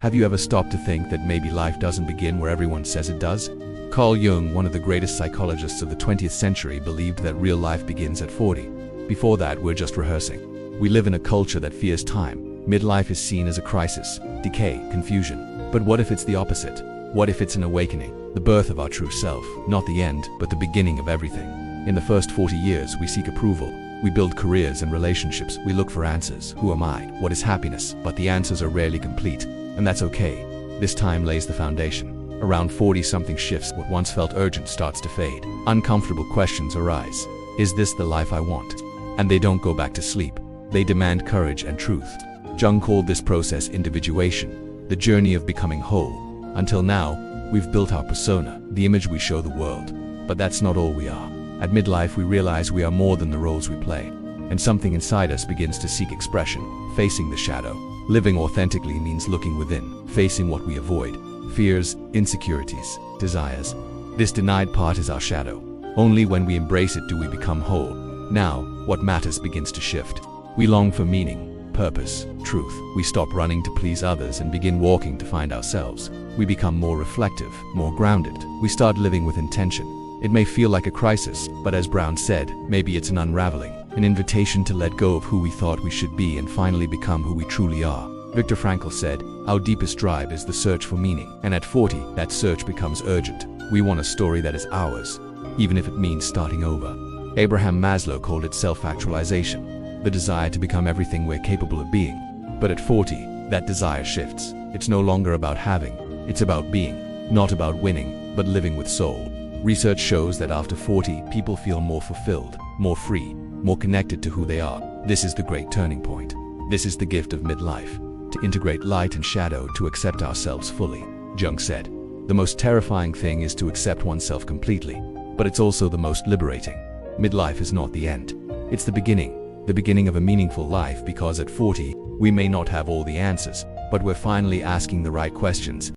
Have you ever stopped to think that maybe life doesn't begin where everyone says it does? Carl Jung, one of the greatest psychologists of the 20th century, believed that real life begins at 40. Before that, we're just rehearsing. We live in a culture that fears time. Midlife is seen as a crisis, decay, confusion. But what if it's the opposite? What if it's an awakening, the birth of our true self, not the end, but the beginning of everything? In the first 40 years, we seek approval. We build careers and relationships. We look for answers. Who am I? What is happiness? But the answers are rarely complete. And that's okay. This time lays the foundation. Around 40, something shifts. What once felt urgent starts to fade. Uncomfortable questions arise. Is this the life I want? And they don't go back to sleep. They demand courage and truth. Jung called this process individuation, the journey of becoming whole. Until now, we've built our persona, the image we show the world. But that's not all we are. At midlife, we realize we are more than the roles we play. And something inside us begins to seek expression, facing the shadow. Living authentically means looking within, facing what we avoid, fears, insecurities, desires. This denied part is our shadow. Only when we embrace it do we become whole. Now, what matters begins to shift. We long for meaning, purpose, truth. We stop running to please others and begin walking to find ourselves. We become more reflective, more grounded. We start living with intention. It may feel like a crisis, but as Brown said, maybe it's an unraveling, an invitation to let go of who we thought we should be and finally become who we truly are. Viktor Frankl said, "Our deepest drive is the search for meaning." And at 40, that search becomes urgent. We want a story that is ours, even if it means starting over. Abraham Maslow called it self-actualization, the desire to become everything we're capable of being. But at 40, that desire shifts. It's no longer about having, it's about being. Not about winning, but living with soul. Research shows that after 40, people feel more fulfilled, more free, more connected to who they are. This is the great turning point. This is the gift of midlife, to integrate light and shadow, to accept ourselves fully. Jung said, "The most terrifying thing is to accept oneself completely, but it's also the most liberating." Midlife is not the end. It's the beginning of a meaningful life, because at 40, we may not have all the answers, but we're finally asking the right questions,